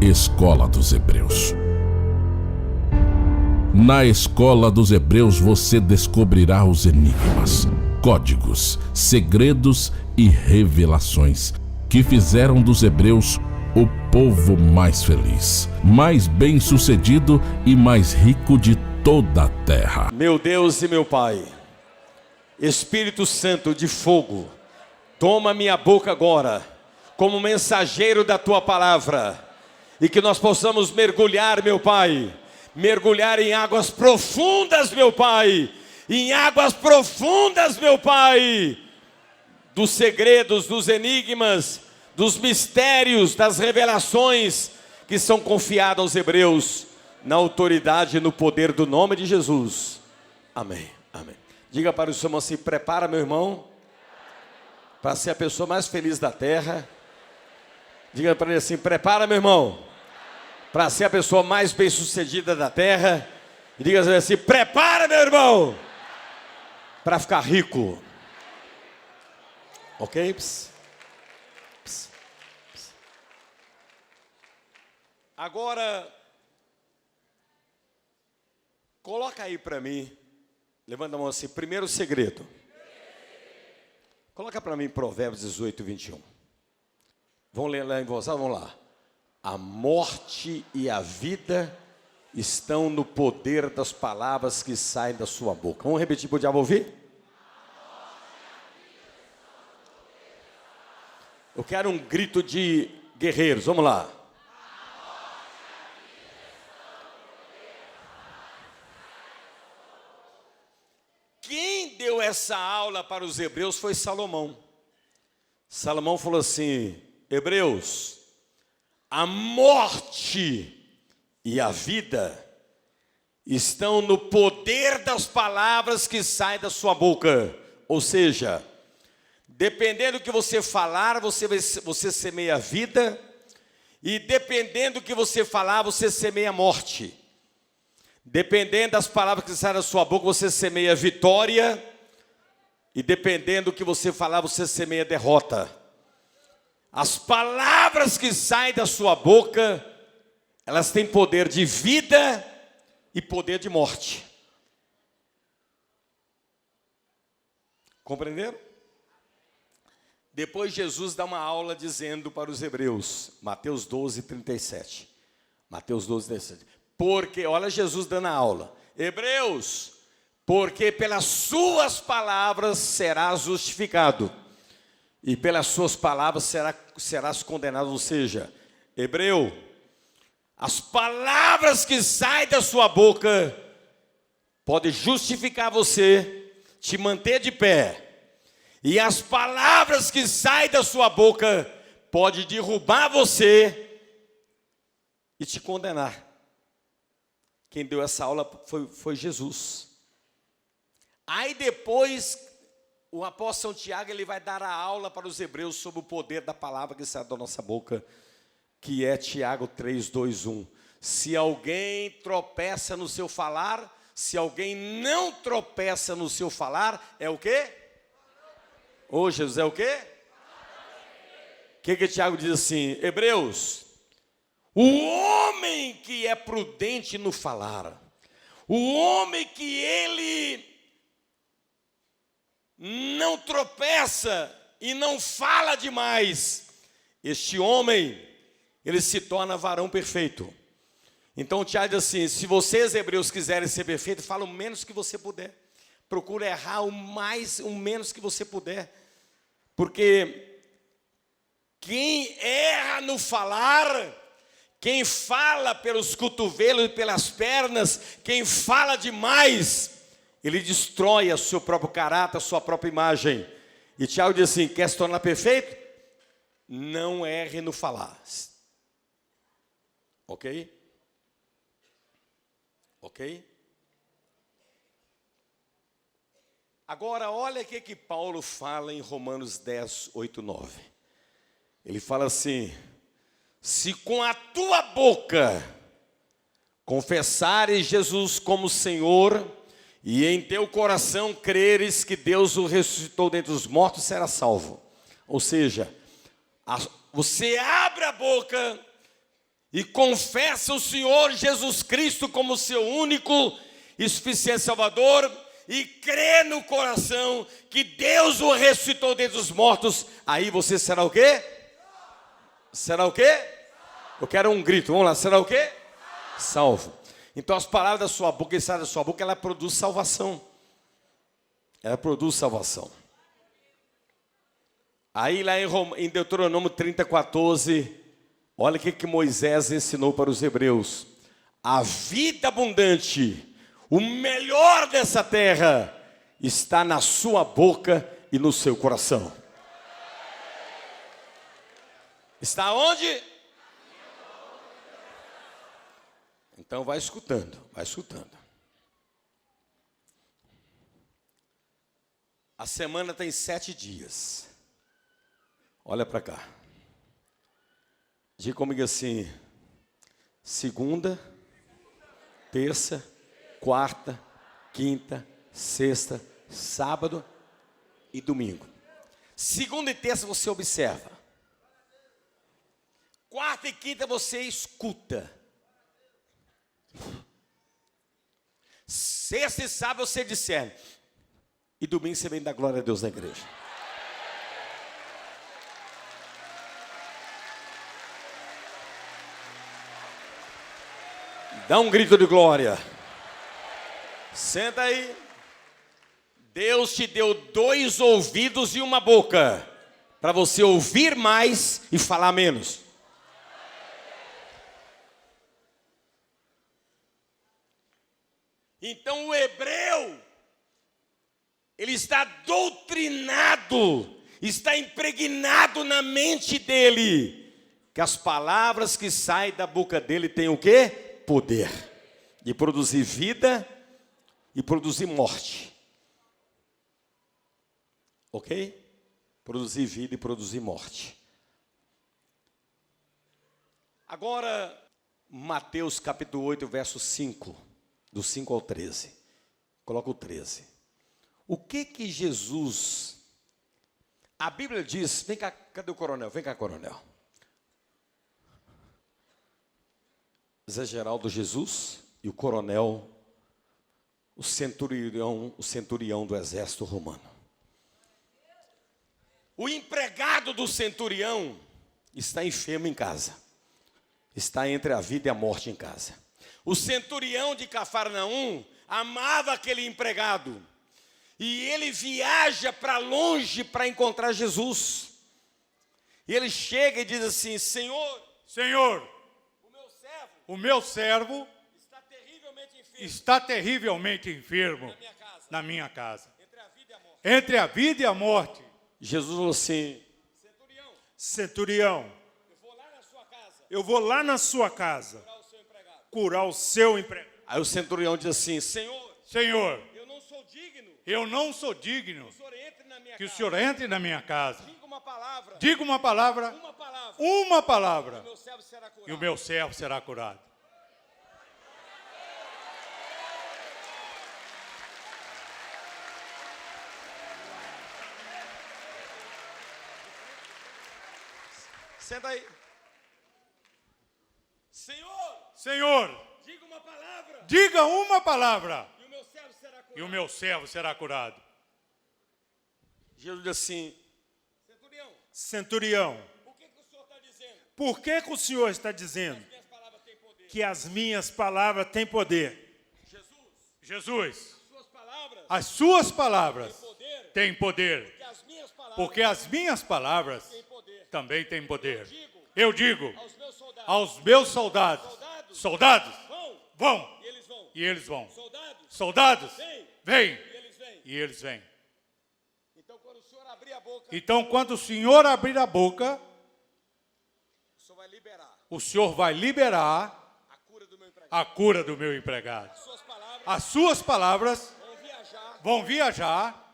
Escola dos Hebreus. Na Escola dos Hebreus você descobrirá os enigmas, códigos, segredos e revelações que fizeram dos hebreus o povo mais feliz, mais bem-sucedido e mais rico de toda a terra. Meu Deus e meu Pai, Espírito Santo de fogo, toma minha boca agora como mensageiro da Tua palavra e que nós possamos mergulhar, meu Pai, mergulhar em águas profundas, meu Pai, em águas profundas, meu Pai, dos segredos, dos enigmas, dos mistérios, das revelações que são confiadas aos hebreus, na autoridade e no poder do nome de Jesus. Amém, amém. Diga para o seu irmão assim: prepara, meu irmão, para ser a pessoa mais feliz da terra. Diga para ele assim: prepara, meu irmão, para ser a pessoa mais bem-sucedida da terra. E diga assim: prepara, meu irmão, para ficar rico. Ok? Pss. Pss. Pss. Agora, coloca aí para mim, levanta a mão assim, primeiro segredo. Coloca para mim Provérbios 18, 21. Vamos ler lá em voz alta, vamos lá. A morte e a vida estão no poder das palavras que saem da sua boca. Vamos repetir para o diabo ouvir? Eu quero um grito de guerreiros, vamos lá. Quem deu essa aula para os hebreus foi Salomão. Salomão falou assim: hebreus, a morte e a vida estão no poder das palavras que saem da sua boca. Ou seja, dependendo do que você falar, você semeia a vida, e dependendo do que você falar, você semeia a morte. Dependendo das palavras que saem da sua boca, você semeia a vitória, e dependendo do que você falar, você semeia a derrota. As palavras que saem da sua boca, elas têm poder de vida e poder de morte. Compreenderam? Depois Jesus dá uma aula dizendo para os hebreus, Mateus 12, 37. Mateus 12, 37. Porque, olha Jesus dando a aula. Hebreus, porque pelas suas palavras serás justificado, e pelas suas palavras serás condenado. Ou seja, hebreu, as palavras que saem da sua boca podem justificar você, te manter de pé. E as palavras que saem da sua boca podem derrubar você e te condenar. Quem deu essa aula foi Jesus. Aí depois, o apóstolo Tiago, ele vai dar a aula para os hebreus sobre o poder da palavra que sai da nossa boca, que é Tiago 3, 2, 1. Se alguém tropeça no seu falar, se alguém não tropeça no seu falar, é o quê? Ô Jesus, é o quê? O que Tiago diz assim? Hebreus, o homem que é prudente no falar, o homem que ele não tropeça e não fala demais, este homem, ele se torna varão perfeito. Então o Tiago diz assim: se vocês hebreus quiserem ser perfeitos, fala o menos que você puder. Procura errar o menos que você puder. Porque quem erra no falar, quem fala pelos cotovelos e pelas pernas, quem fala demais, ele destrói o seu próprio caráter, a sua própria imagem. E Tiago diz assim: quer se tornar perfeito? Não erre no falar. Ok? Ok? Agora, olha o que Paulo fala em Romanos 10, 8, 9. Ele fala assim: se com a tua boca confessares Jesus como Senhor, e em teu coração creres que Deus o ressuscitou dentre os mortos, será salvo. Ou seja, você abre a boca e confessa o Senhor Jesus Cristo como seu único e suficiente Salvador, e crê no coração que Deus o ressuscitou dentre os mortos, aí você será o quê? Será o quê? Eu quero um grito, vamos lá, será o quê? Salvo. Então as palavras da sua boca, que saem da sua boca, ela produz salvação. Ela produz salvação. Aí lá em Deuteronômio 30:14, olha o que Moisés ensinou para os hebreus. A vida abundante, o melhor dessa terra, está na sua boca e no seu coração. Está onde? Então vai escutando, vai escutando. A semana tem 7 dias. Olha para cá. Diga comigo assim: segunda, terça, quarta, quinta, sexta, sábado e domingo. Segunda e terça você observa. Quarta e quinta você escuta. Sexta e sábado você discerne. E domingo você vem dar glória a Deus na igreja. Dá um grito de glória. Senta aí. Deus te deu 2 ouvidos e uma boca, para você ouvir mais e falar menos. Então o hebreu, ele está doutrinado, está impregnado na mente dele, que as palavras que saem da boca dele têm o quê? Poder de produzir vida e produzir morte. Ok? Produzir vida e produzir morte. Agora, Mateus capítulo 8, verso 5. Do 5 ao 13. Coloca o 13. O que Jesus... A Bíblia diz... Vem cá, cadê o coronel? Vem cá, coronel. Zé Geraldo Jesus e o coronel, o centurião do exército romano. O empregado do centurião está enfermo em casa. Está entre a vida e a morte em casa. O centurião de Cafarnaum amava aquele empregado. E ele viaja para longe para encontrar Jesus. E ele chega e diz assim: Senhor, o meu servo está terrivelmente enfermo na minha casa. Entre a vida e a morte. Jesus falou assim: Centurião, eu vou lá na sua casa curar o seu empregado. Aí o centurião diz assim: Senhor, eu não sou digno que o Senhor entre na minha casa. Diga uma palavra. Uma palavra, E o meu servo será curado. Senta aí. Senhor, diga uma palavra. E o meu servo será curado. Jesus diz assim: Centurião, por que o Senhor está dizendo que as minhas palavras têm poder? Jesus, as suas palavras têm poder. Porque as minhas palavras também têm poder. Eu digo aos meus soldados: vão. E eles vão. Soldados, vêm. E eles vêm. Então, quando o Senhor abrir a boca, o Senhor vai liberar a cura do meu empregado. As suas palavras vão viajar,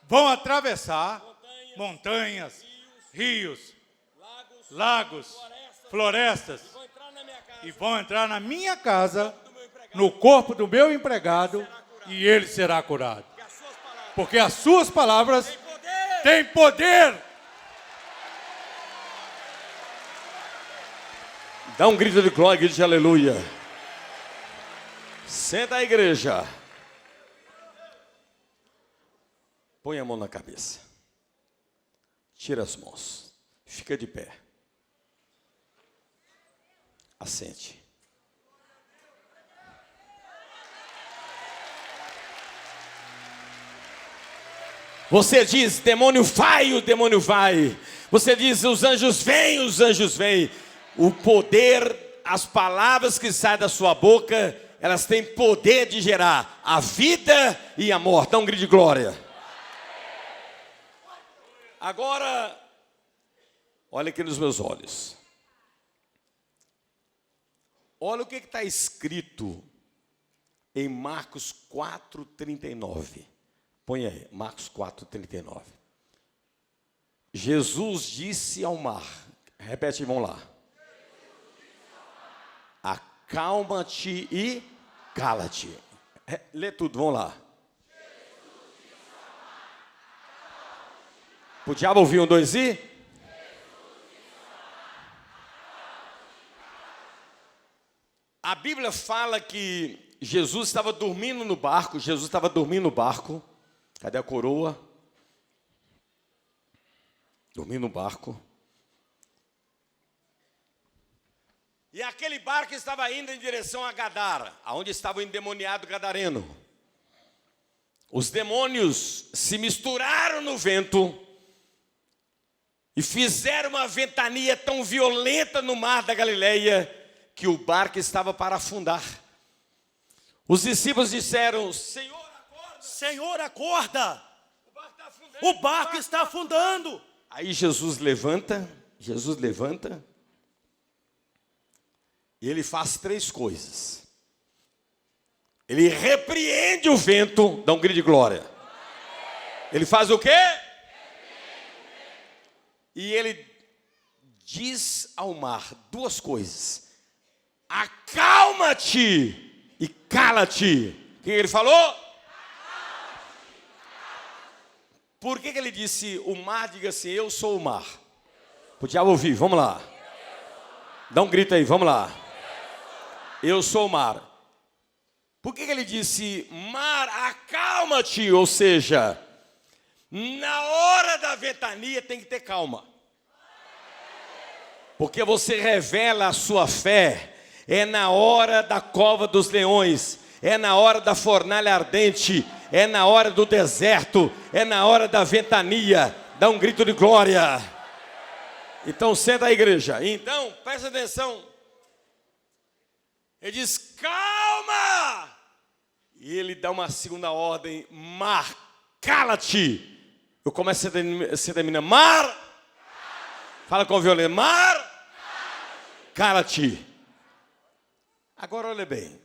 vão atravessar montanhas, rios, lagos, florestas, e vão entrar na minha casa, no corpo do meu empregado, e ele será curado. Porque as suas palavras têm poder. Dá um grito de glória, grito de aleluia. Senta a igreja. Põe a mão na cabeça. Tira as mãos. Fica de pé. Assente. Você diz, demônio vai, o demônio vai. Você diz, os anjos vêm, os anjos vêm. O poder, as palavras que saem da sua boca, elas têm poder de gerar a vida e a morte. Dá um grito de glória. Agora, olha aqui nos meus olhos. Olha o que está escrito em Marcos 4:39. Põe aí, Marcos 4:39. Jesus disse ao mar. Repete, vamos lá. Acalma-te e cala-te. Lê tudo, vamos lá. O diabo ouviu 1, 2 e? A Bíblia fala que Jesus estava dormindo no barco. Jesus estava dormindo no barco. Cadê a coroa? Dormindo no barco. E aquele barco estava indo em direção a Gadara, aonde estava o endemoniado gadareno. Os demônios se misturaram no vento e fizeram uma ventania tão violenta no mar da Galileia que o barco estava para afundar. Os discípulos disseram: Senhor, acorda! Senhor, acorda! O barco está afundando! Aí Jesus levanta e ele faz 3 coisas. Ele repreende o vento, dá um grito de glória. Ele faz o quê? E ele diz ao mar 2 coisas: acalma-te e cala-te. O que ele falou? Por que ele disse o mar? Diga assim: eu sou o mar. Podia ouvir, vamos lá. Dá um grito aí, vamos lá. Eu sou o mar. Por que ele disse mar, acalma-te? Ou seja, na hora da ventania tem que ter calma. Porque você revela a sua fé. É na hora da cova dos leões. É na hora da fornalha ardente. É na hora do deserto. É na hora da ventania. Dá um grito de glória. Então senta a igreja. Então, presta atenção. Ele diz, calma! E ele dá uma segunda ordem, mar, cala-te. Eu começo a você termina, mar, fala com o violino, mar, cala-te. Agora olha bem.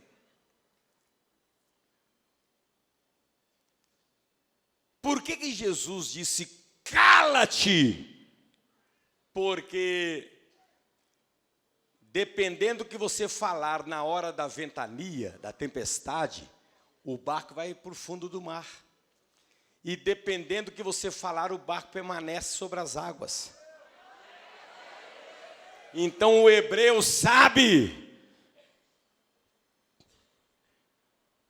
Por que Jesus disse cala-te? Porque dependendo do que você falar na hora da ventania, da tempestade, o barco vai para o fundo do mar. E dependendo do que você falar, o barco permanece sobre as águas. Então o hebreu sabe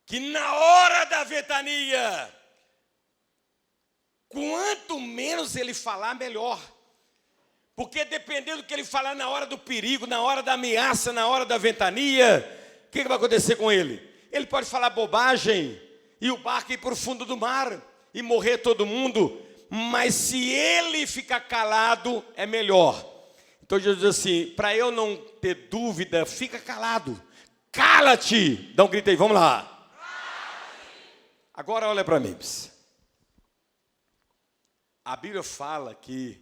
que na hora da ventania, quanto menos ele falar, melhor. Porque dependendo do que ele falar na hora do perigo, na hora da ameaça, na hora da ventania, o que vai acontecer com ele? Ele pode falar bobagem e o barco ir para o fundo do mar e morrer todo mundo. Mas se ele ficar calado, é melhor. Então Jesus diz assim, para eu não ter dúvida, fica calado. Cala-te! Dá um grito aí, vamos lá. Agora olha para mim. A Bíblia fala que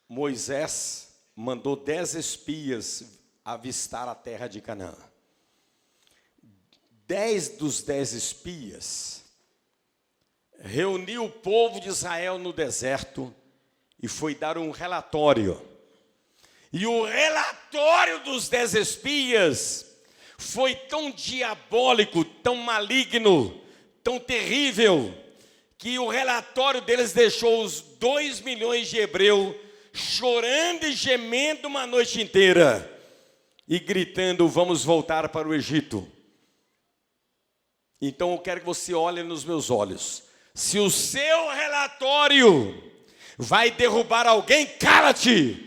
Moisés mandou 10 espias avistar a terra de Canaã. 10 dos 10 espias reuniu o povo de Israel no deserto e foi dar um relatório. E o relatório dos 10 espias foi tão diabólico, tão maligno, tão terrível, que o relatório deles deixou os 2 milhões de hebreus chorando e gemendo uma noite inteira e gritando: vamos voltar para o Egito. Então eu quero que você olhe nos meus olhos. Se o seu relatório vai derrubar alguém, cala-te.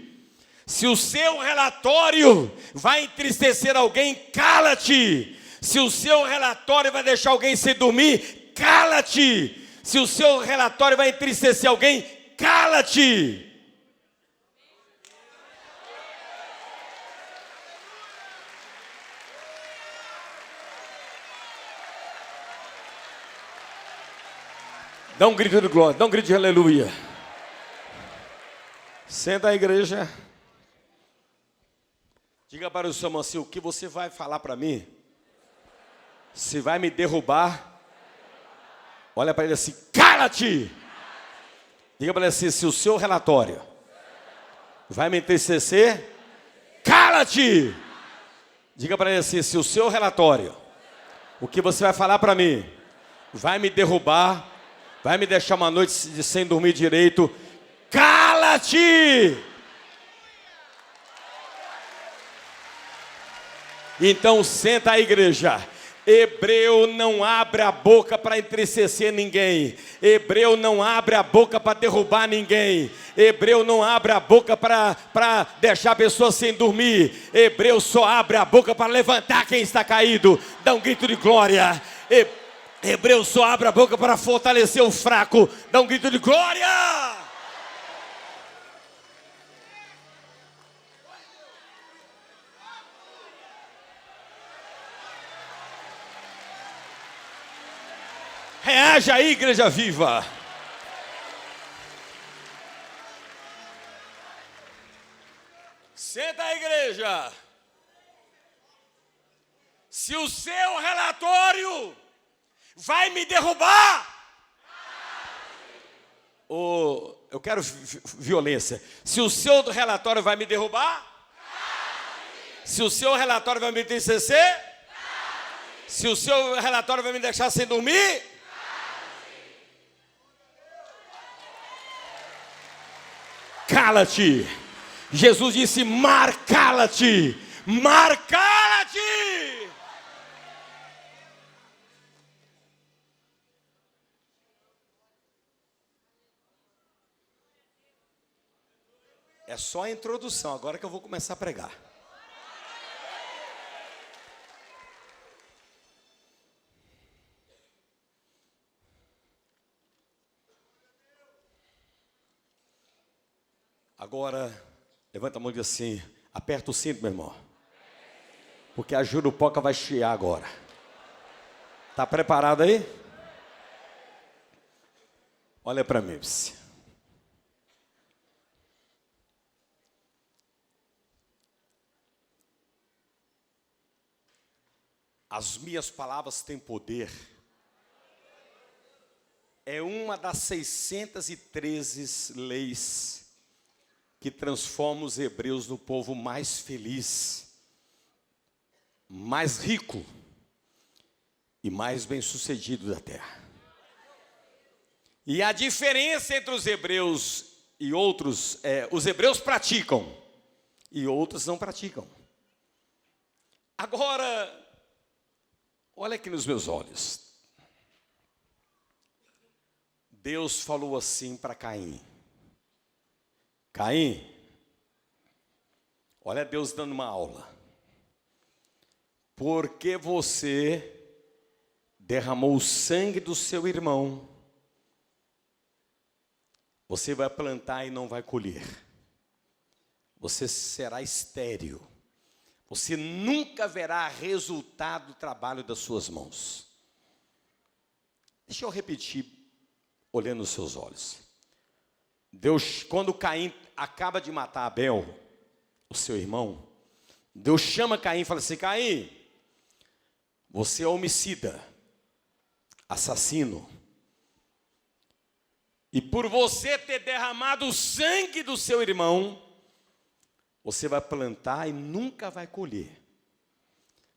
Se o seu relatório vai entristecer alguém, cala-te. Se o seu relatório vai deixar alguém sem dormir, cala-te. Se o seu relatório vai entristecer alguém, cala-te. Dá um grito de glória, dá um grito de aleluia. Senta a igreja. Diga para o seu irmão assim: o que você vai falar para mim? Se vai me derrubar, olha para ele assim: cala-te! Diga para ele assim: se o seu relatório vai me entristecer, cala-te! Diga para ele assim: se o seu relatório, o que você vai falar para mim, vai me derrubar, vai me deixar uma noite sem dormir direito, cala-te! Então senta a igreja. Hebreu não abre a boca para entristecer ninguém. Hebreu não abre a boca para derrubar ninguém. Hebreu não abre a boca para deixar a pessoa sem dormir. Hebreu só abre a boca para levantar quem está caído. Dá um grito de glória. Hebreu só abre a boca para fortalecer o fraco. Dá um grito de glória. Reage aí, igreja viva. Senta a igreja. Se o seu relatório vai me derrubar, eu quero violência. Se o seu relatório vai me derrubar, se o seu relatório vai me entristecer, se o seu relatório vai me deixar sem dormir, cala-te. Jesus disse: mar, cala-te. Mar, cala-te. É só a introdução, agora que eu vou começar a pregar. Agora, levanta a mão e diz assim: aperta o cinto, meu irmão, porque a jurupoca vai chiar agora. Está preparado aí? Olha para mim. As minhas palavras têm poder. É uma das 613 leis que transforma os hebreus no povo mais feliz, mais rico e mais bem-sucedido da terra. E a diferença entre os hebreus e outros, os hebreus praticam e outros não praticam. Agora, olha aqui nos meus olhos. Deus falou assim para Caim: Caim, olha Deus dando uma aula. Porque você derramou o sangue do seu irmão, você vai plantar e não vai colher. Você será estéril. Você nunca verá resultado do trabalho das suas mãos. Deixa eu repetir, olhando nos seus olhos. Deus, quando Caim acaba de matar Abel, o seu irmão, Deus chama Caim e fala assim: Caim, você é homicida, assassino. E por você ter derramado o sangue do seu irmão, você vai plantar e nunca vai colher.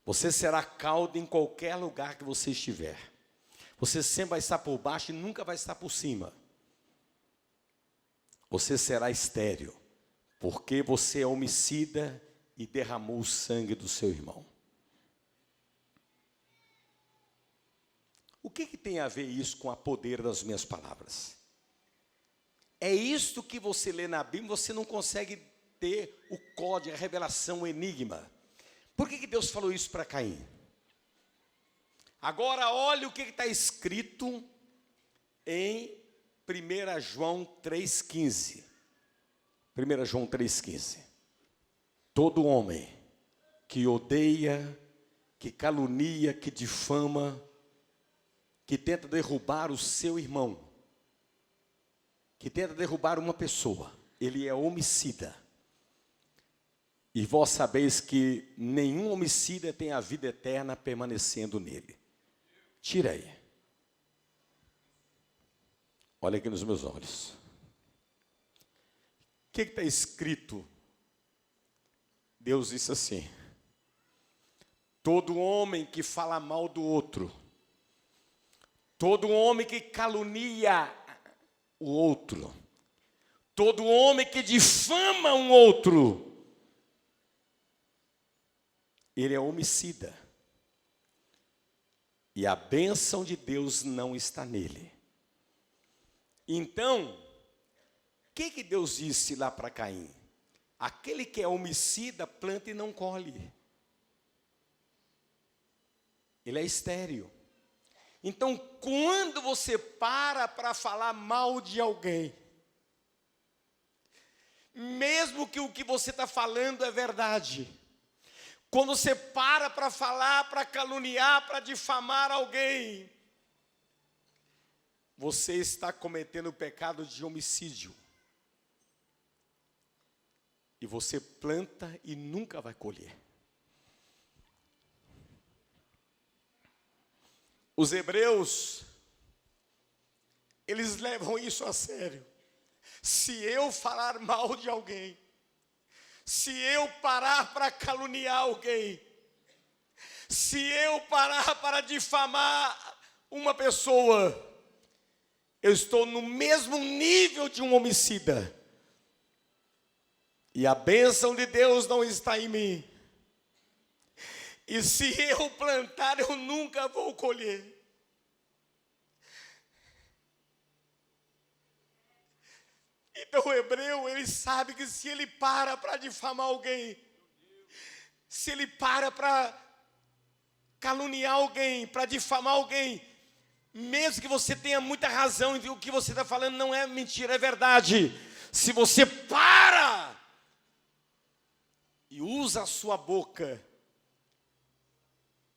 Você será caldo em qualquer lugar que você estiver. Você sempre vai estar por baixo e nunca vai estar por cima. Você será estéril. porque você é homicida e derramou o sangue do seu irmão. O que tem a ver isso com o poder das minhas palavras? É isto que você lê na Bíblia, você não consegue ter o código, a revelação, o enigma. Por que Deus falou isso para Caim? Agora olha o que está escrito em 1 João 3,15. 1 João 3,15. Todo homem que odeia, que calunia, que difama, que tenta derrubar o seu irmão, que tenta derrubar uma pessoa, ele é homicida. E vós sabeis que nenhum homicida tem a vida eterna permanecendo nele. Tira aí. Olha aqui nos meus olhos. O que está escrito? Deus disse assim: todo homem que fala mal do outro, todo homem que calunia o outro, todo homem que difama um outro, ele é homicida. E a bênção de Deus não está nele. Então, o que Deus disse lá para Caim? Aquele que é homicida, planta e não colhe. Ele é estéril. Então, quando você para falar mal de alguém, mesmo que o que você está falando é verdade, quando você para falar, para caluniar, para difamar alguém, você está cometendo o pecado de homicídio. E você planta e nunca vai colher. Os hebreus, eles levam isso a sério. Se eu falar mal de alguém, se eu parar para caluniar alguém, se eu parar para difamar uma pessoa, eu estou no mesmo nível de um homicida. E a bênção de Deus não está em mim. E se eu plantar, eu nunca vou colher. Então o hebreu, ele sabe que se ele para difamar alguém, se ele para caluniar alguém, para difamar alguém, mesmo que você tenha muita razão em o que você está falando, não é mentira, é verdade. Se você para e usa a sua boca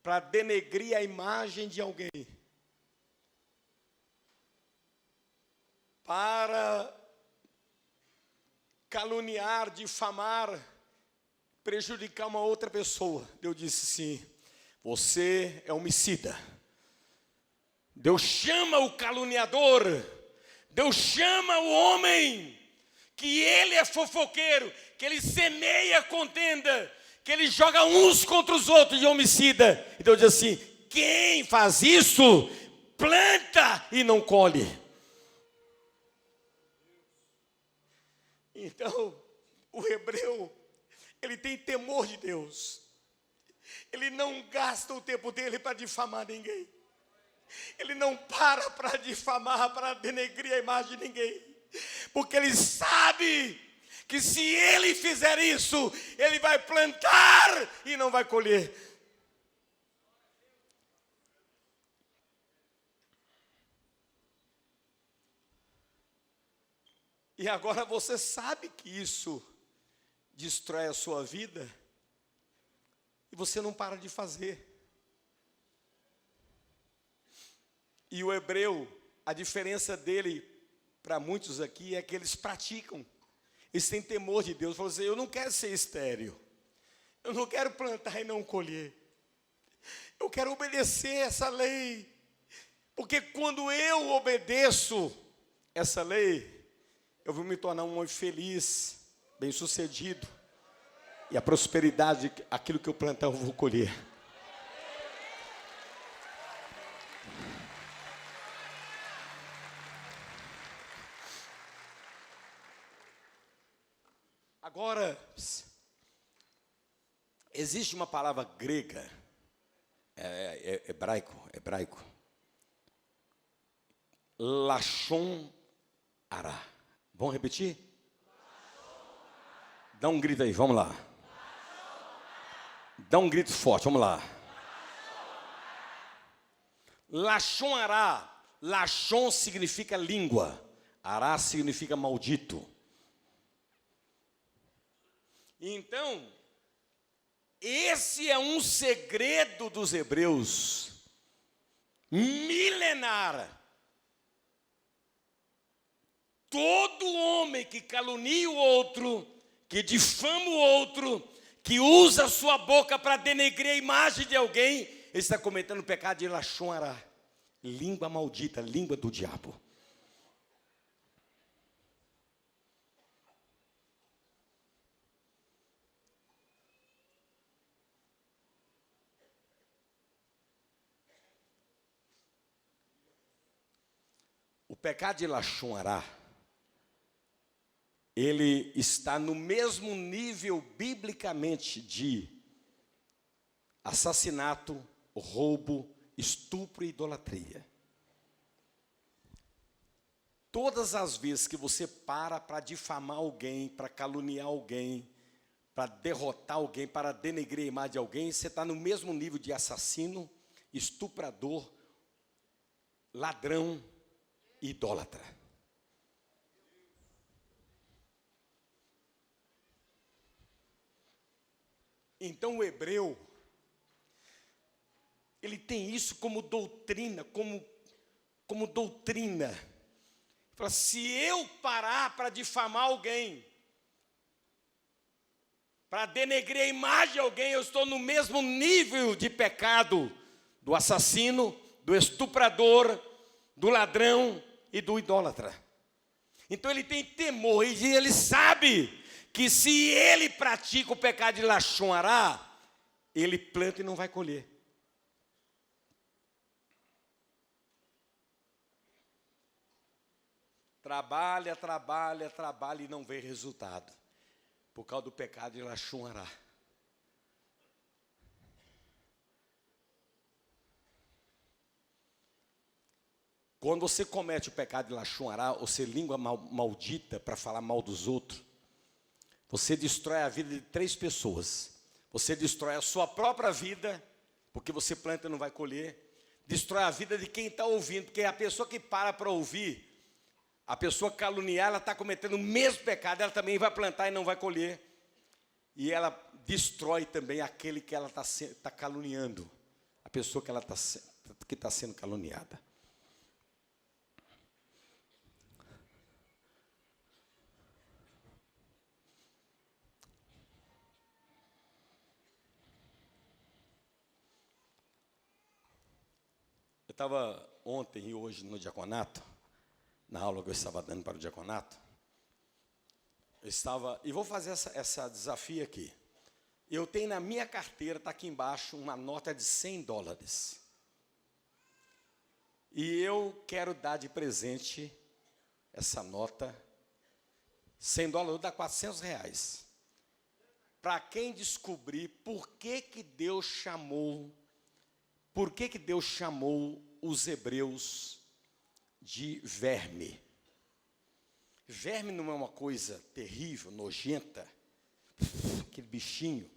para denegrir a imagem de alguém, para caluniar, difamar, prejudicar uma outra pessoa, Deus disse sim, você é homicida. Deus chama o caluniador, Deus chama o homem, que ele é fofoqueiro, que ele semeia contenda, que ele joga uns contra os outros de homicida. E Deus diz assim: quem faz isso, planta e não colhe. Então, o hebreu, ele tem temor de Deus. Ele não gasta o tempo dele para difamar ninguém. Ele não para difamar, para denegrir a imagem de ninguém. Porque ele sabe que se ele fizer isso, ele vai plantar e não vai colher. E agora você sabe que isso destrói a sua vida e você não para de fazer. E o hebreu, a diferença dele para muitos aqui é que eles praticam. Eles têm temor de Deus. Falam assim: eu não quero ser estéril. Eu não quero plantar e não colher. Eu quero obedecer essa lei. Porque quando eu obedeço essa lei, eu vou me tornar um homem feliz, bem-sucedido. E a prosperidade, aquilo que eu plantar, eu vou colher. Agora, Existe uma palavra grega, hebraico, Lashon Hará. Vamos repetir? Dá um grito aí, vamos lá. Dá um grito forte, vamos lá. Lashon Hará. Lashon significa língua. Hará significa maldito. Então, esse é um segredo dos hebreus, milenar. Todo homem que calunia o outro, que difama o outro, que usa a sua boca para denegrir a imagem de alguém, ele está cometendo o pecado de Lashon Hará, língua maldita, língua do diabo. O pecado de Lashon Hará, ele está no mesmo nível biblicamente de assassinato, roubo, estupro e idolatria. Todas as vezes que você para difamar alguém, para caluniar alguém, para derrotar alguém, para denegrir a imagem de alguém, você está no mesmo nível de assassino, estuprador, ladrão e idólatra. Então o hebreu, ele tem isso como doutrina, como doutrina. Ele fala, se eu parar para difamar alguém, para denegrir a imagem de alguém, eu estou no mesmo nível de pecado do assassino, do estuprador, do ladrão e do idólatra. Então ele tem temor e ele sabe que se ele pratica o pecado de Lashon Hará, ele planta e não vai colher. Trabalha e não vê resultado, por causa do pecado de Lashon Hará. Quando você comete o pecado de Lashon Hará, ou ser língua maldita para falar mal dos outros, você destrói a vida de 3 pessoas. Você destrói a sua própria vida, porque você planta e não vai colher. Destrói a vida de quem está ouvindo, porque a pessoa que para ouvir, a pessoa caluniar, ela está cometendo o mesmo pecado, ela também vai plantar e não vai colher. E ela destrói também aquele que ela está caluniando, a pessoa que está sendo caluniada. Eu estava ontem e hoje no diaconato, na aula que eu estava dando para o diaconato, e vou fazer essa desafio aqui. Eu tenho na minha carteira, está aqui embaixo, uma nota de $100. E eu quero dar de presente essa nota, $100, dá R$400. Para quem descobrir por que Deus chamou os hebreus de verme. Verme não é uma coisa terrível, nojenta, aquele bichinho.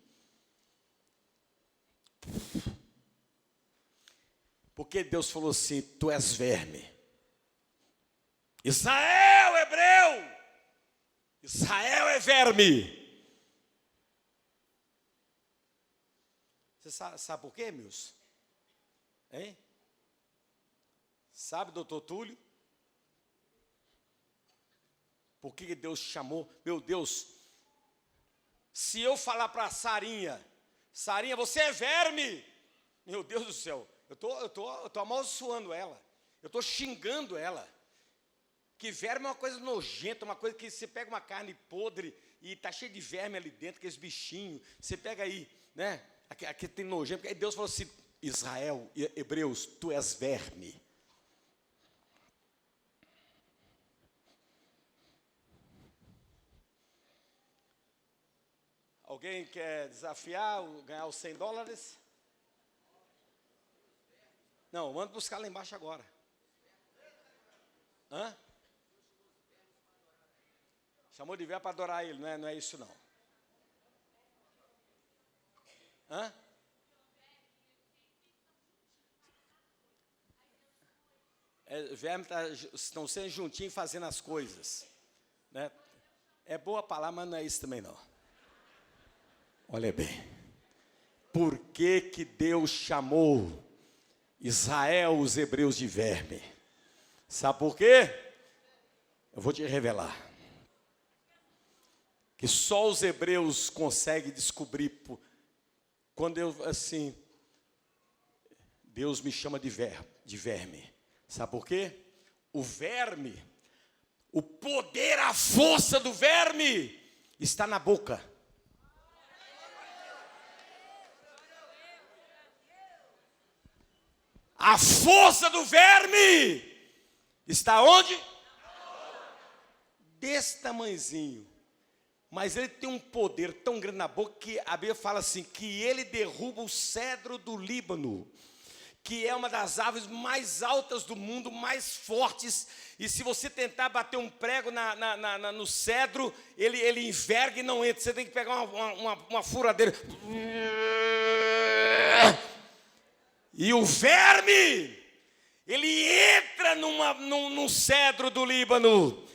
Porque Deus falou assim, tu és verme. Israel, hebreu! Israel é verme. Você sabe por quê, meus? Hein? Sabe, doutor Túlio? Por que Deus chamou? Meu Deus, se eu falar para Sarinha, você é verme. Meu Deus do céu, eu tô amaldiçoando ela. Eu estou xingando ela. Que verme é uma coisa nojenta, uma coisa que você pega uma carne podre e está cheio de verme ali dentro, aqueles bichinhos. Você pega aí, né? Aqui tem nojento. Aí Deus falou assim, Israel, hebreus, tu és verme. Alguém quer desafiar, ganhar os $100? Não, manda buscar lá embaixo agora. Hã? Chamou de verme para adorar ele, não é isso não. Hã? Verme estão sendo juntinhos fazendo as coisas, né? É boa a palavra, mas não é isso também não. Olha bem, por que que Deus chamou Israel, os hebreus, de verme? Sabe por quê? Eu vou te revelar. Que só os hebreus conseguem descobrir quando eu, assim, Deus me chama de verme. Sabe por quê? O verme, o poder, a força do verme está na boca. A força do verme está onde? Desse tamanhozinho. Mas ele tem um poder tão grande na boca que a Bíblia fala assim, que ele derruba o cedro do Líbano, que é uma das árvores mais altas do mundo, mais fortes, e se você tentar bater um prego no cedro, ele enverga e não entra, você tem que pegar uma furadeira. E o verme, ele entra num cedro do Líbano,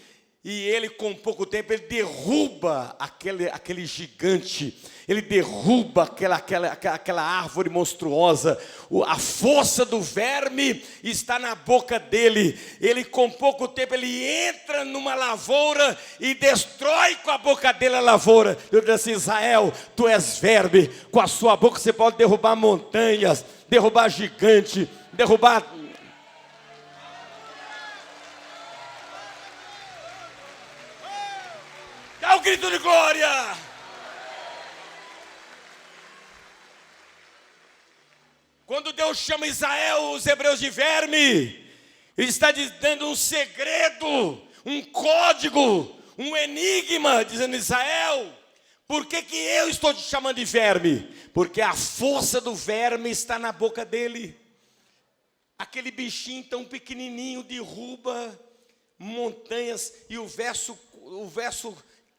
e ele com pouco tempo, ele derruba aquele gigante, ele derruba aquela árvore monstruosa. A força do verme está na boca dele. Ele com pouco tempo, ele entra numa lavoura e destrói com a boca dele a lavoura. Eu disse assim, Israel, tu és verme, com a sua boca você pode derrubar montanhas, derrubar gigante, derrubar... Dá um grito de glória! Quando Deus chama Israel, os hebreus, de verme, Ele está dando um segredo, um código, um enigma, dizendo, Israel, por que que eu estou te chamando de verme? Porque a força do verme está na boca dele. Aquele bichinho tão pequenininho derruba montanhas. E o verso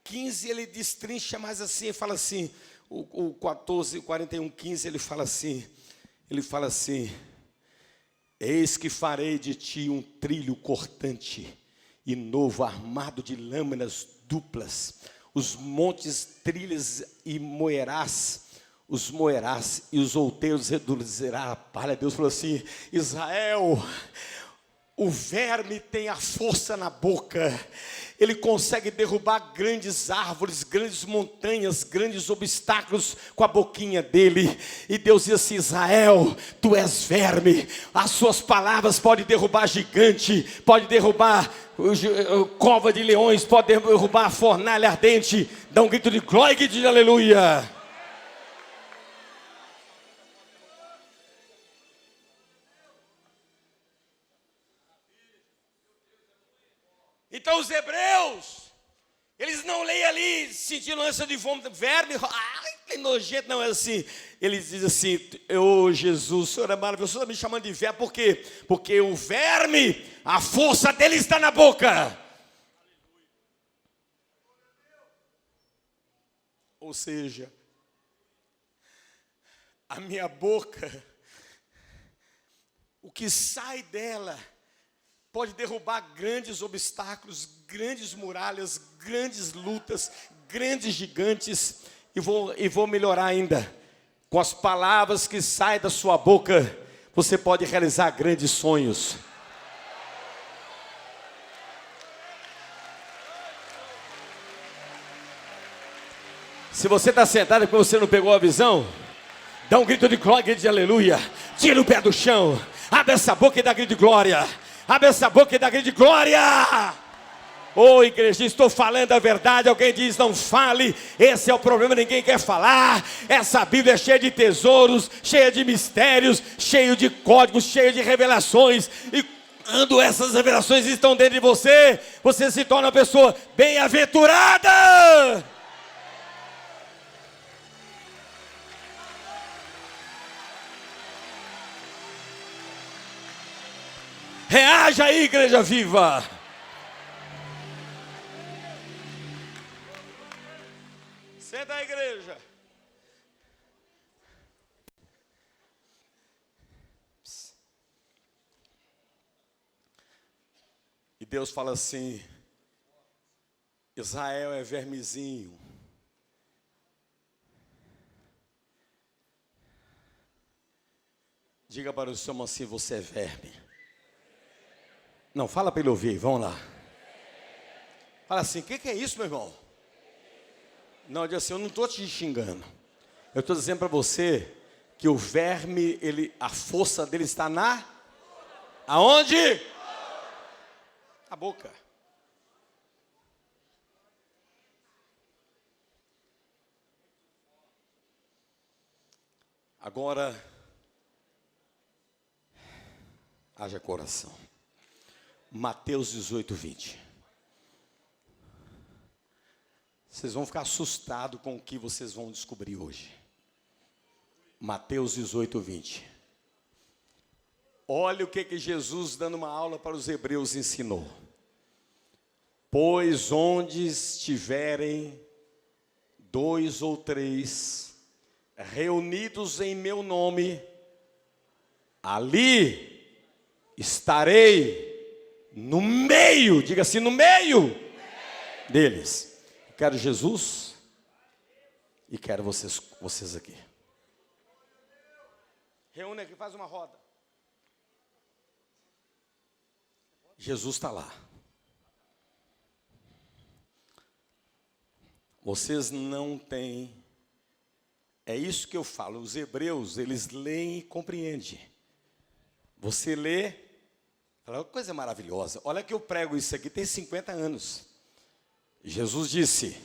15, ele destrincha mais assim, ele fala assim, o 14, 41, 15, ele fala assim, eis que farei de ti um trilho cortante e novo, armado de lâminas duplas, os montes trilhas e moerás, e os outeiros reduzirá a palha. Deus falou assim, Israel, o verme tem a força na boca, ele consegue derrubar grandes árvores, grandes montanhas, grandes obstáculos com a boquinha dele. E Deus diz assim, Israel, tu és verme, as suas palavras podem derrubar gigante, pode derrubar cova de leões, pode derrubar a fornalha ardente. Dá um grito de glória e de aleluia. Então os hebreus, eles não leem ali, sentindo ânsia de vômito, verme, ai, que nojento, não é assim. Eles dizem assim, Jesus, o Senhor é maravilhoso, o Senhor está me chamando de verme, por quê? Porque o verme, a força dele está na boca. Ou seja, a minha boca, o que sai dela, pode derrubar grandes obstáculos, grandes muralhas, grandes lutas, grandes gigantes. E vou melhorar ainda. Com as palavras que saem da sua boca, você pode realizar grandes sonhos. Se você está sentado e você não pegou a visão, dá um grito de glória e de aleluia. Tira o pé do chão, abre essa boca e dá grito de glória. Abre essa boca e dá grito de glória. Ô igreja, estou falando a verdade. Alguém diz não fale. Esse é o problema, ninguém quer falar. Essa Bíblia é cheia de tesouros, cheia de mistérios, cheia de códigos, cheia de revelações. E quando essas revelações estão dentro de você, você se torna uma pessoa bem-aventurada. Reaja aí, igreja viva. Senta aí, igreja. E Deus fala assim: Israel é vermezinho. Diga para o seu irmão assim: você é verme. Não, fala para ele ouvir, vamos lá. Fala assim: o que é isso, meu irmão? Não, diz assim: eu não estou te xingando. Eu estou dizendo para você que o verme, a força dele está na... Aonde? A boca. Agora, haja coração. Mateus 18, 20. Vocês vão ficar assustados com o que vocês vão descobrir hoje. Mateus 18, 20. Olha o que Jesus, dando uma aula para os hebreus, ensinou. Pois onde estiverem 2 ou 3 reunidos em meu nome, ali estarei no meio, diga assim, no meio deles. Eu quero Jesus e quero vocês aqui. Reúne aqui, faz uma roda. Jesus está lá. Vocês não têm... É isso que eu falo. Os hebreus, eles leem e compreendem. Você lê, fala, coisa maravilhosa. Olha que eu prego isso aqui, tem 50 anos. Jesus disse: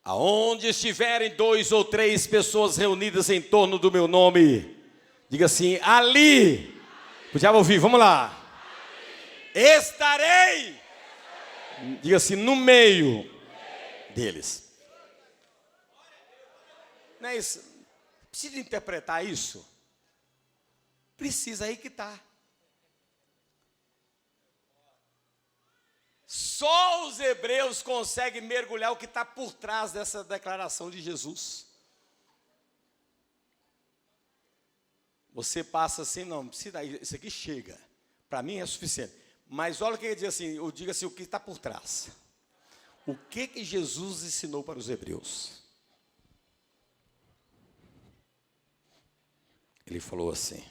aonde estiverem 2 ou 3 pessoas reunidas em torno do meu nome, diga assim, ali. Podia ouvir, vamos lá. Estarei. Diga assim, no meio deles. Não é isso? Precisa interpretar isso? Precisa, aí que está. Só os hebreus conseguem mergulhar o que está por trás dessa declaração de Jesus. Você passa assim, não, precisa, isso aqui chega. Para mim é suficiente. Mas olha o que ele diz assim, eu digo assim, o que está por trás. O que Jesus ensinou para os hebreus? Ele falou assim.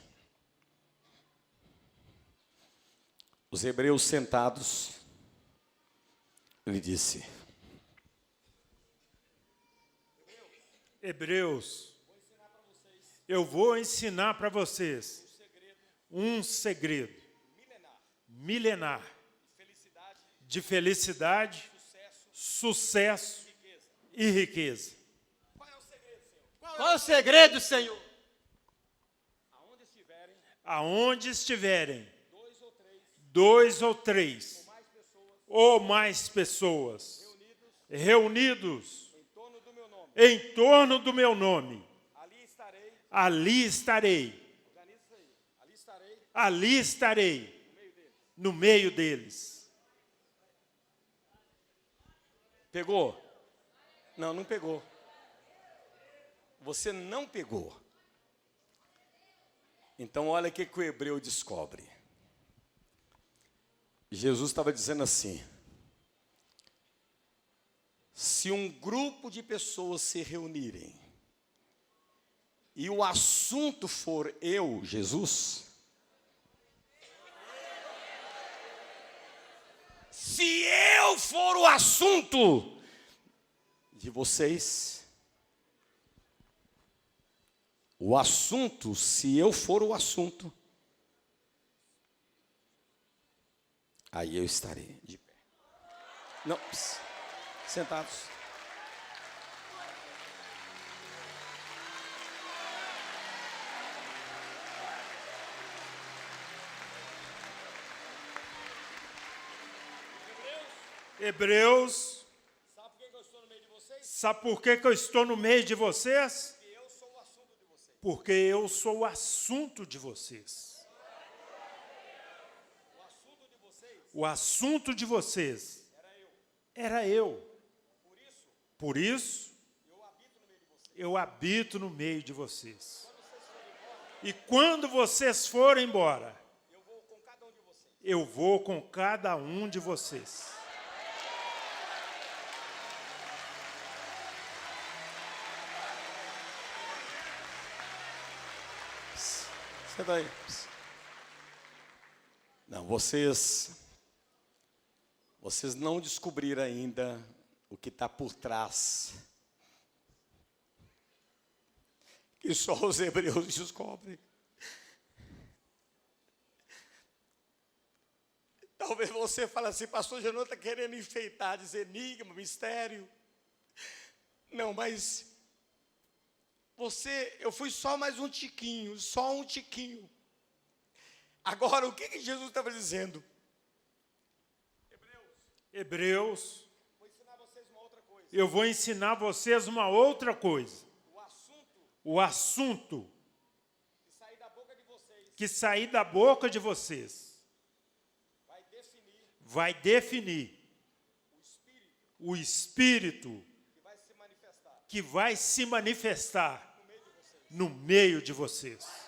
Os hebreus sentados, ele disse: Hebreus, eu vou ensinar para vocês um segredo milenar de felicidade, sucesso e riqueza. Qual é o segredo, Senhor? Aonde estiverem 2 ou 3 ou mais pessoas reunidos em torno do meu nome, ali estarei no meio deles. Pegou? Não, não pegou. Você não pegou. Então olha o que o hebreu descobre. Jesus estava dizendo assim: se um grupo de pessoas se reunirem e o assunto for eu, Jesus, se eu for o assunto de vocês, o assunto, se eu for o assunto, aí eu estarei de pé. Não, sentados. Hebreus, sabe por que eu estou no meio de vocês? Porque eu sou o assunto de vocês. O assunto de vocês era eu. Por isso, eu habito no meio de vocês. E quando vocês forem embora, eu vou com cada um de vocês. Senta aí. Não, vocês não descobriram ainda o que está por trás. Que só os hebreus descobrem. Talvez você fale assim, pastor Genô está querendo enfeitar, dizer enigma, mistério. Não, mas eu fui só mais um tiquinho, só um tiquinho. Agora, o que Jesus estava dizendo? Hebreus, vou ensinar vocês uma outra coisa. Eu vou ensinar vocês uma outra coisa. O assunto que sair da boca de vocês vai definir o Espírito que vai se manifestar no meio de vocês.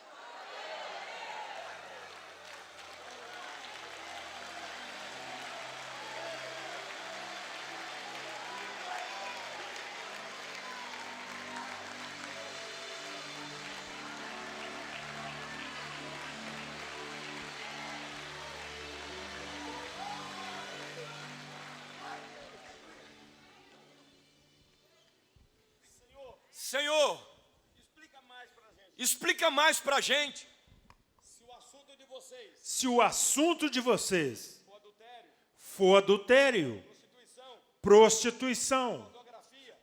Senhor, explica mais para a gente. Se o assunto de vocês for adultério, prostituição,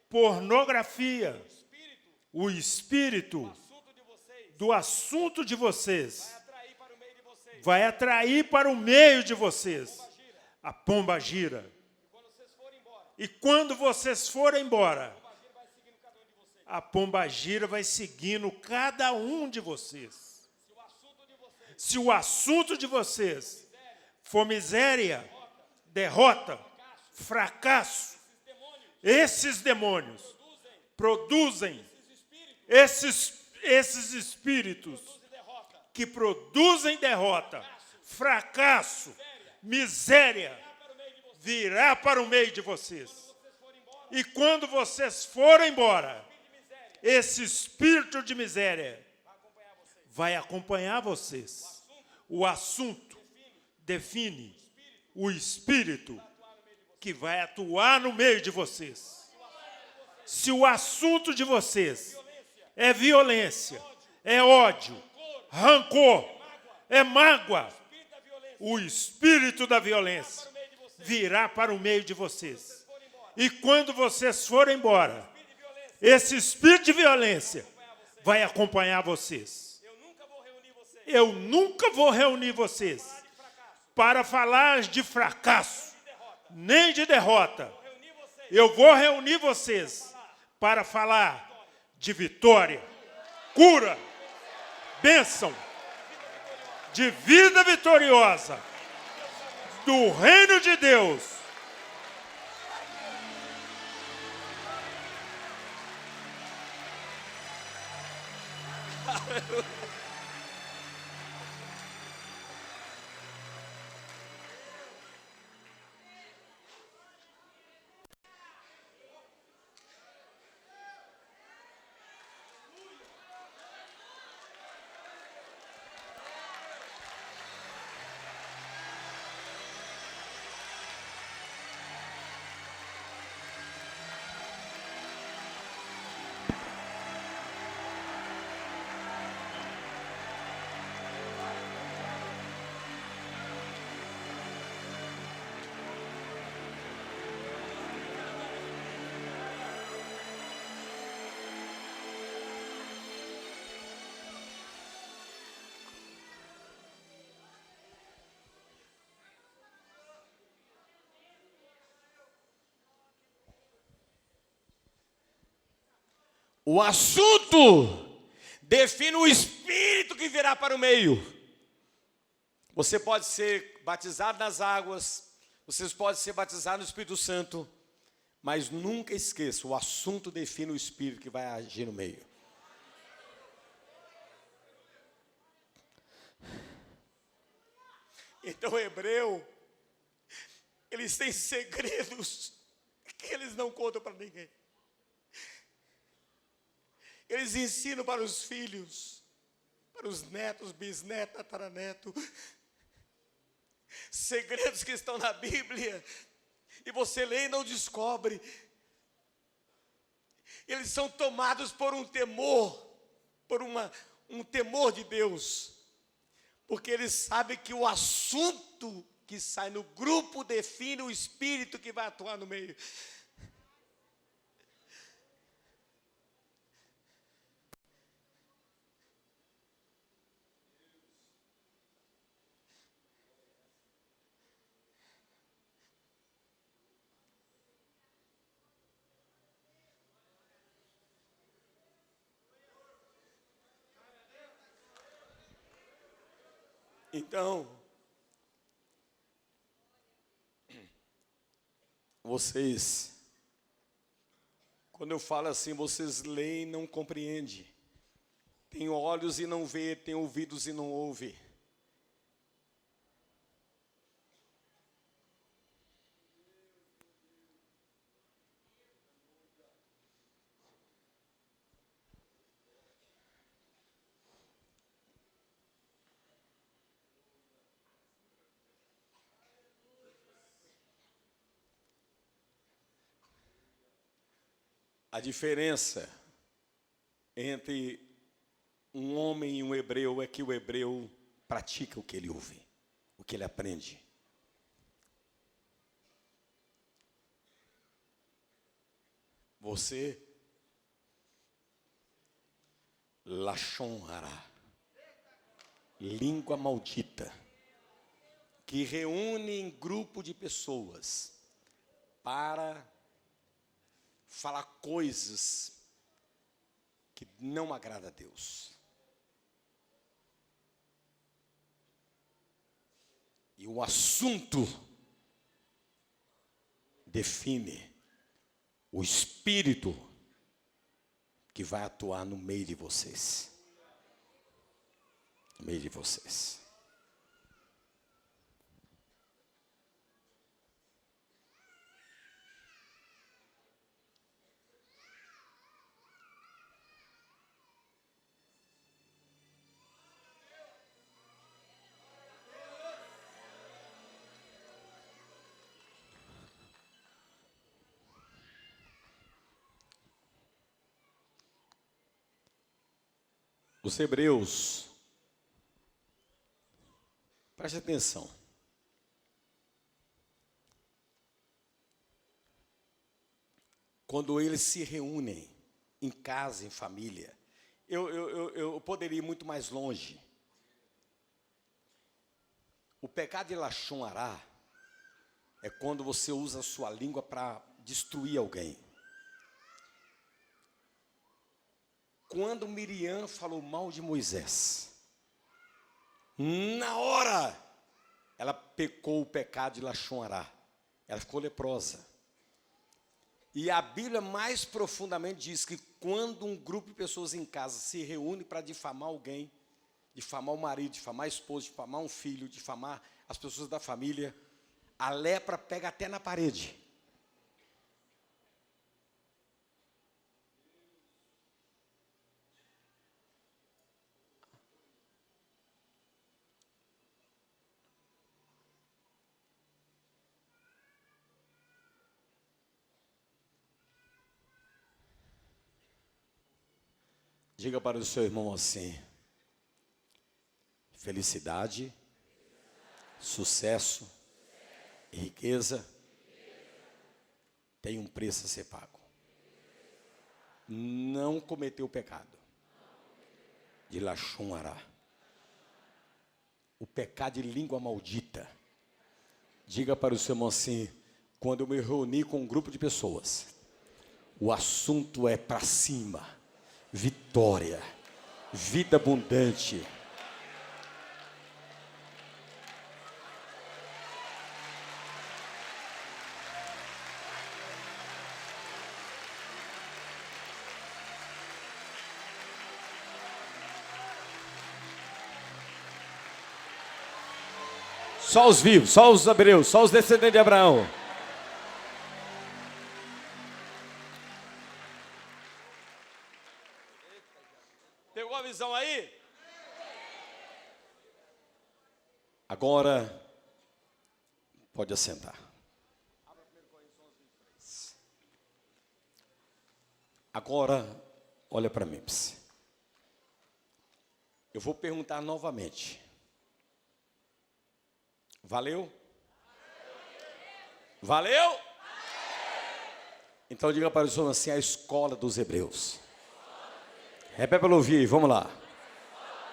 pornografia, o espírito do assunto de vocês vai atrair para o meio de vocês a pombagira. E quando vocês forem embora, a pombagira vai seguindo cada um de vocês. Se o assunto de vocês for miséria, derrota, fracasso, esses demônios produzem, esses espíritos que produzem derrota, fracasso, miséria, virá para o meio de vocês. E quando vocês forem embora, esse espírito de miséria vai acompanhar vocês. O assunto define o espírito que vai atuar no meio de vocês. Se o assunto de vocês é violência, é ódio, rancor, é mágoa, o espírito da violência virá para o meio de vocês. E quando vocês forem embora, esse espírito de violência vai acompanhar vocês. Eu nunca vou reunir vocês para falar de fracasso, nem de derrota. Eu vou reunir vocês para falar de vitória, cura, bênção, de vida vitoriosa, do reino de Deus. O assunto define o espírito que virá para o meio. Você pode ser batizado nas águas, vocês podem ser batizados no Espírito Santo, mas nunca esqueça, o assunto define o Espírito que vai agir no meio. Então o hebreu, eles têm segredos que eles não contam para ninguém. Eles ensinam para os filhos, para os netos, bisnetos, tataraneto, segredos que estão na Bíblia, e você lê e não descobre. Eles são tomados por um temor, por um temor de Deus, porque eles sabem que o assunto que sai no grupo define o Espírito que vai atuar no meio. Então, vocês, quando eu falo assim, vocês leem e não compreendem. Tem olhos e não vê, tem ouvidos e não ouve. A diferença entre um homem e um hebreu é que o hebreu pratica o que ele ouve, o que ele aprende. Você, Lashon Hara, língua maldita, que reúne em grupo de pessoas para falar coisas que não agrada a Deus. E o assunto define o Espírito que vai atuar no meio de vocês. No meio de vocês. Os hebreus, preste atenção. Quando eles se reúnem em casa, em família, eu poderia ir muito mais longe. O pecado de Lashon Hara é quando você usa a sua língua para destruir alguém. Quando Miriam falou mal de Moisés, na hora, ela pecou o pecado de Lashon Hara. Ela ficou leprosa. E a Bíblia mais profundamente diz que quando um grupo de pessoas em casa se reúne para difamar alguém, difamar o marido, difamar a esposa, difamar um filho, difamar as pessoas da família, a lepra pega até na parede. Diga para o seu irmão assim: felicidade, sucesso e riqueza tem um preço a ser pago. Não cometeu o pecado de Lashon Hara, o pecado de língua maldita. Diga para o seu irmão assim: quando eu me reuni com um grupo de pessoas, o assunto é para cima. Vitória, vida abundante. Só os vivos, só os hebreus, só os descendentes de Abraão. Pegou a visão aí? Agora, pode assentar. Agora, olha para mim. Eu vou perguntar novamente. Valeu? Valeu? Então diga para o senhor assim, a escola dos hebreus. Repete para eu ouvir, vamos lá.